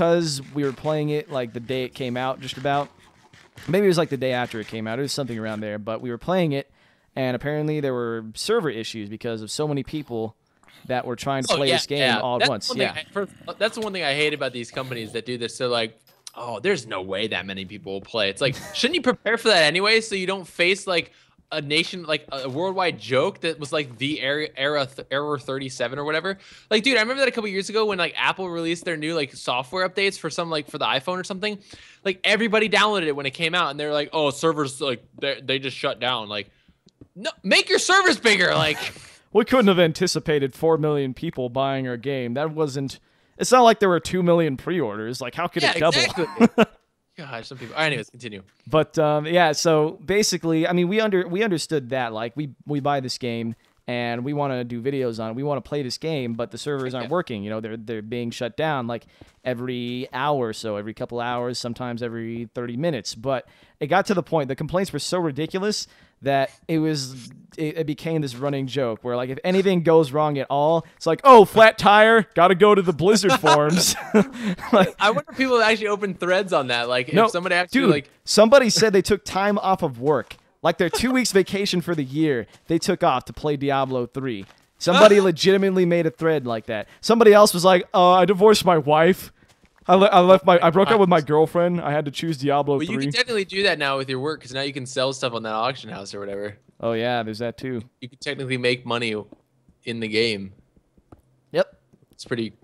because we were playing it like the day it came out, just about. Maybe it was like the day after it came out. It was something around there. But we were playing it, and apparently there were server issues because of so many people that were trying to play this game all at once. That's the one thing I hate about these companies that do this. So like, oh, there's no way that many people will play. It's like, shouldn't you prepare for that anyway, so you don't face like a worldwide joke that was like the error 37 or whatever. Like, dude, I remember that a couple years ago when like Apple released their new like software updates for some like for the iPhone or something. Like everybody downloaded it when it came out, and they're like, oh, servers like they just shut down. Like, no, make your servers bigger. Like, we couldn't have anticipated 4 million people buying our game. That wasn't. It's not like there were 2 million pre-orders. Like, how could it double? Exactly. Gosh, some people. All right, anyways, continue. But yeah, so basically, I mean, we understood that. Like, we buy this game and we want to do videos on it. We want to play this game, but the servers aren't working. You know, they're being shut down like every hour or so, every couple hours, sometimes every 30 minutes. But it got to the point. The complaints were so ridiculous that it became this running joke where, like, if anything goes wrong at all, it's like, oh, flat tire, gotta go to the Blizzard forums. Like, I wonder if people actually open threads on that. Like, if somebody actually, somebody said they took time off of work, like their 2 weeks vacation for the year, they took off to play Diablo 3. Somebody legitimately made a thread like that. Somebody else was like, I divorced my wife. I broke up with my girlfriend. I had to choose Diablo 3. But you can technically do that now with your work, because now you can sell stuff on that auction house or whatever. Oh yeah, there's that too. You can technically make money in the game. Yep. It's pretty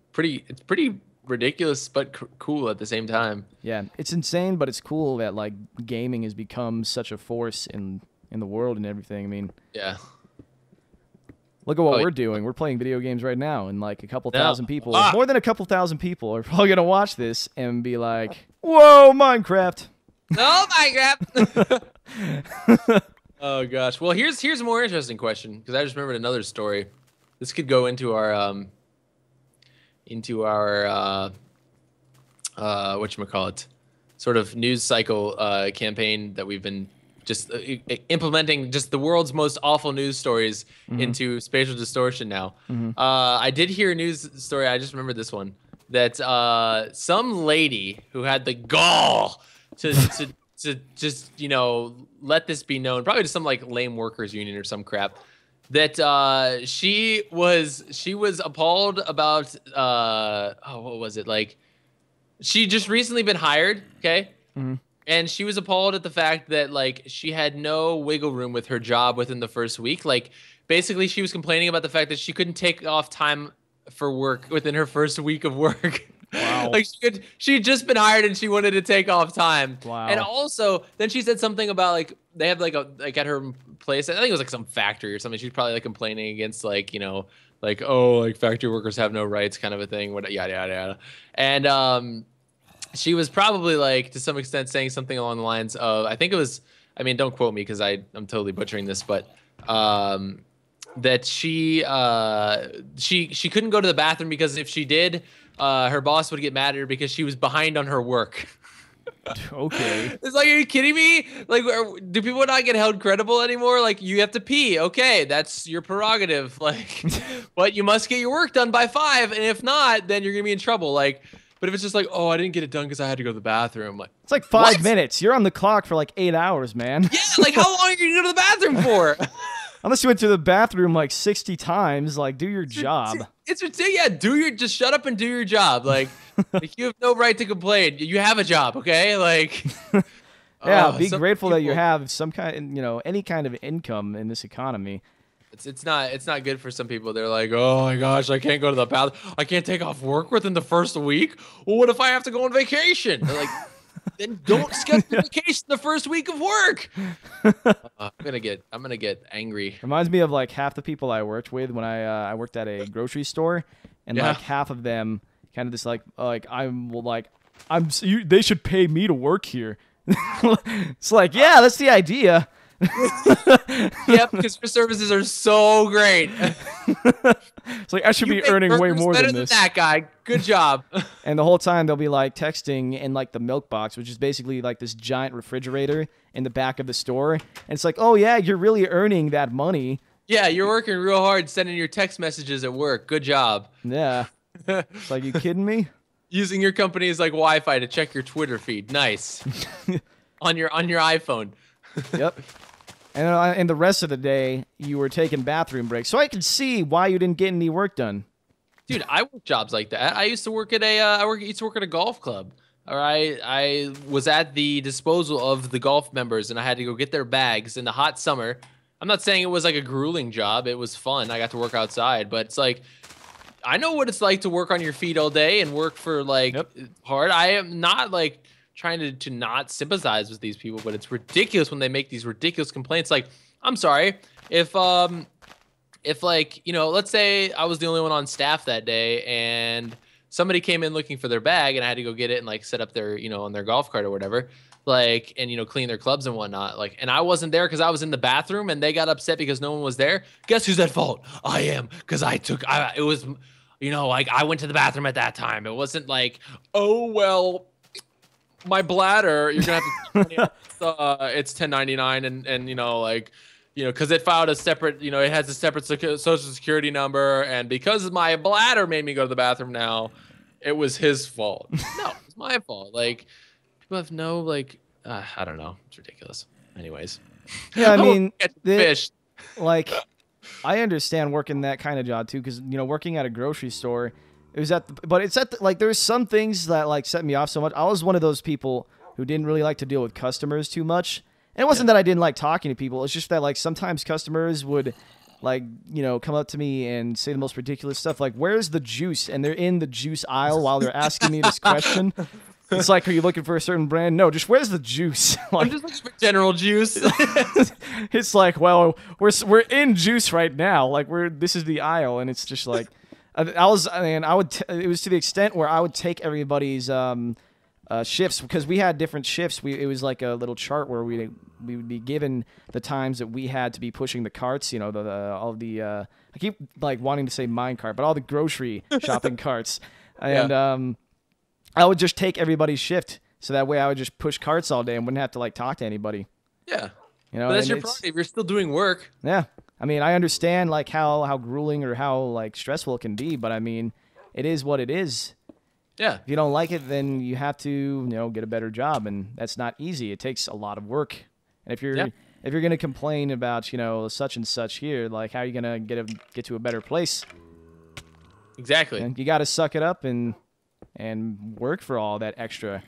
ridiculous, but cool at the same time. Yeah, it's insane, but it's cool that like gaming has become such a force in the world and everything. I mean, yeah. Look at what we're doing. We're playing video games right now, and like a couple thousand people, more than a couple thousand people, are probably gonna watch this and be like, "Whoa, Minecraft!" Oh, Minecraft! Oh gosh. Well, here's a more interesting question, because I just remembered another story. This could go into our whatchamacallit, sort of news cycle campaign that we've been just implementing just the world's most awful news stories into Spatial Distortion now. I did hear a news story, I just remembered this one, that some lady who had the gall to just, you know, let this be known, probably to some like lame workers union or some crap, that she was appalled about what was it, like, she just recently been hired, okay? And she was appalled at the fact that, like, she had no wiggle room with her job within the first week. Like, basically, she was complaining about the fact that she couldn't take off time for work within her first week of work. Wow. Like, she'd just been hired and she wanted to take off time. Wow. And also, then she said something about, like, they have, like, at her place, I think it was, like, some factory or something. She was probably, like, complaining against, like, you know, like, oh, like, factory workers have no rights kind of a thing, yada, yada, yada. And, she was probably, like, to some extent saying something along the lines of, I think it was, I mean, don't quote me because I'm totally butchering this, but that she couldn't go to the bathroom because if she did, her boss would get mad at her because she was behind on her work. Okay. It's like, are you kidding me? Like, do people not get held credible anymore? Like, you have to pee. Okay, that's your prerogative. Like, but you must get your work done by 5, and if not, then you're gonna be in trouble. Like, but if it's just like, oh, I didn't get it done because I had to go to the bathroom, like, it's like 5 minutes. You're on the clock for like 8 hours, man. Yeah, like, how long are you gonna go to the bathroom for? Unless you went to the bathroom like 60 times, like, do your job. It's ridiculous. Yeah, just shut up and do your job. Like, you have no right to complain. You have a job, okay? Like, yeah, be grateful that you have some kind, you know, any kind of income in this economy. It's not good for some people. They're like, oh my gosh, I can't go to the bathroom. I can't take off work within the first week. Well, what if I have to go on vacation? They're like, then don't schedule vacation the first week of work. I'm gonna get angry. Reminds me of like half the people I worked with when I worked at a grocery store, and like half of them kind of just they should pay me to work here. It's like, yeah, that's the idea. Yep, because your services are so great. It's like, I should be earning way more than this. That guy. Good job. And the whole time they'll be like texting in like the milk box, which is basically like this giant refrigerator in the back of the store. And it's like, oh yeah, you're really earning that money. Yeah, you're working real hard sending your text messages at work. Good job. Yeah. It's like, you kidding me? Using your company's like Wi-Fi to check your Twitter feed. Nice. on your iPhone. Yep. And the rest of the day, you were taking bathroom breaks. So I can see why you didn't get any work done. Dude, I work jobs like that. I used to work at a golf club. All right, I was at the disposal of the golf members, and I had to go get their bags in the hot summer. I'm not saying it was like a grueling job. It was fun. I got to work outside, but it's like I know what it's like to work on your feet all day and work for like hard. I am not like trying to not sympathize with these people, but it's ridiculous when they make these ridiculous complaints. Like, I'm sorry if like, you know, let's say I was the only one on staff that day and somebody came in looking for their bag and I had to go get it and like set up their, you know, on their golf cart or whatever, like, and, you know, clean their clubs and whatnot. Like, and I wasn't there because I was in the bathroom and they got upset because no one was there. Guess who's at fault? I am, because it was, you know, like I went to the bathroom at that time. It wasn't like, oh, well, my bladder, you're going to have to, it's $10.99 and, you know, like, you know, because it filed a separate, you know, it has a separate social security number. And because my bladder made me go to the bathroom now, it was his fault. No, it's my fault. Like, people have no, like, I don't know. It's ridiculous. Anyways. Yeah, I mean, fish. Like, I understand working that kind of job too, because, you know, working at a grocery store, it was but it's like, there's some things that, like, set me off so much. I was one of those people who didn't really like to deal with customers too much. And it wasn't that I didn't like talking to people. It's just that, like, sometimes customers would, like, you know, come up to me and say the most ridiculous stuff, like, where's the juice? And they're in the juice aisle while they're asking me this question. It's like, are you looking for a certain brand? No, just where's the juice? Like, I'm just looking for general juice. It's like, well, we're in juice right now. Like, this is the aisle, and it's just like, it was to the extent where I would take everybody's shifts, because we had different shifts. It was like a little chart where we would be given the times that we had to be pushing the carts. You know, all the I keep like wanting to say mine cart, but all the grocery shopping carts, and I would just take everybody's shift, so that way I would just push carts all day and wouldn't have to like talk to anybody. Yeah, you know, but that's your prerogative. You're still doing work. Yeah, I mean, I understand like how grueling or how like stressful it can be, but I mean, it is what it is. Yeah. If you don't like it, then you have to, you know, get a better job, and that's not easy. It takes a lot of work. And if you're going to complain about, you know, such and such here, like, how are you going to get to a better place? Exactly. And you got to suck it up and work for all that extra.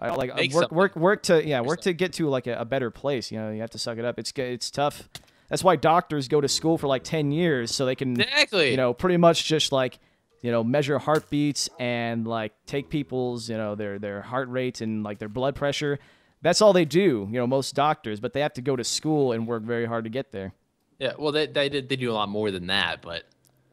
Like work to get to like a better place. You know, you have to suck it up. It's tough. That's why doctors go to school for like 10 years, so they can, you know, pretty much just like, you know, measure heartbeats and like take people's, you know, their heart rate and like their blood pressure. That's all they do, you know, most doctors, but they have to go to school and work very hard to get there. Yeah, well, they do a lot more than that, but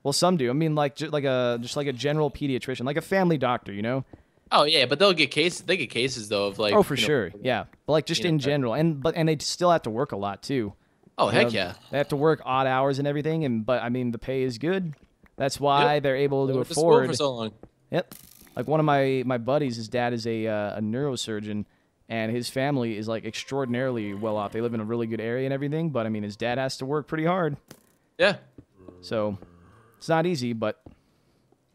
well, some do. I mean, like just like a general pediatrician, like a family doctor, you know. Oh yeah, but they'll get cases. They get cases though of like. Oh, for sure, yeah. But like just in general, and they still have to work a lot too. Oh heck yeah. They have to work odd hours and everything, but I mean the pay is good. That's why they're able to afford. For so long. Yep. Like one of my buddies, his dad is a neurosurgeon, and his family is like extraordinarily well off. They live in a really good area and everything, but I mean his dad has to work pretty hard. Yeah. So it's not easy, but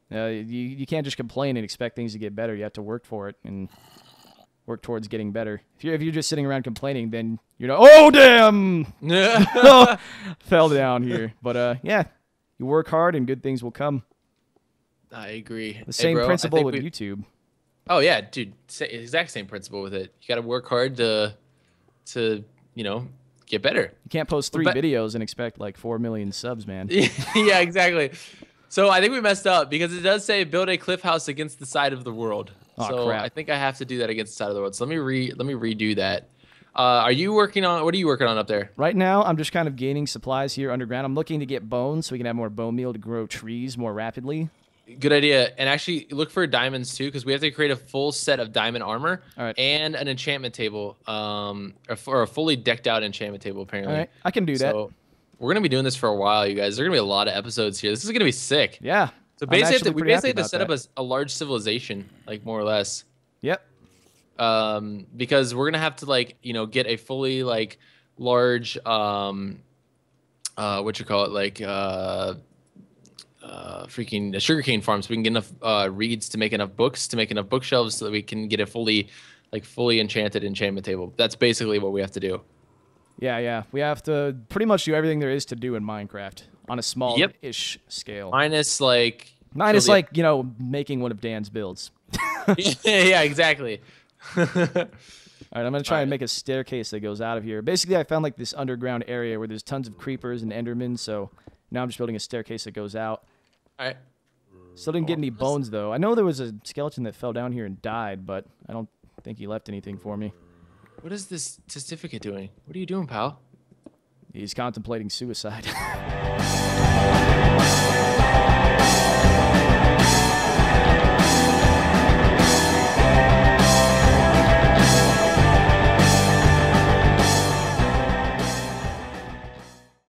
you can't just complain and expect things to get better. You have to work for it and work towards getting better. If you're just sitting around complaining, then you're not. Oh damn! Fell down here, but yeah. You work hard and good things will come. I agree. The same principle with YouTube. Oh yeah, dude. Exact same principle with it. You got to work hard to you know, get better. You can't post 3 videos and expect like 4 million subs, man. Yeah, exactly. So I think we messed up because it does say build a cliff house against the side of the world. Oh, so crap. I think I have to do that against the side of the world. So let me redo that. Are you working on? What are you working on up there? Right now, I'm just kind of gaining supplies here underground. I'm looking to get bones so we can have more bone meal to grow trees more rapidly. Good idea. And actually, look for diamonds too, because we have to create a full set of diamond armor and an enchantment table, or a fully decked out enchantment table. Apparently, all right, I can do that. So we're gonna be doing this for a while, you guys. There's gonna be a lot of episodes here. This is gonna be sick. Yeah. So basically, we basically have to set up a large civilization, like more or less. Yep. Because we're gonna have to like, you know, get a fully like large what you call it, like freaking sugarcane farm, so we can get enough reeds to make enough books, to make enough bookshelves, so that we can get a fully enchanted enchantment table. That's basically what we have to do. Yeah. We have to pretty much do everything there is to do in Minecraft on a small-ish scale. Minus like making one of Dan's builds. Yeah, exactly. All right, I'm going to try and make a staircase that goes out of here. Basically, I found like this underground area where there's tons of creepers and endermen, so now I'm just building a staircase that goes out. All right. Still didn't get any bones, though. I know there was a skeleton that fell down here and died, but I don't think he left anything for me. What is this certificate doing? What are you doing, pal? He's contemplating suicide.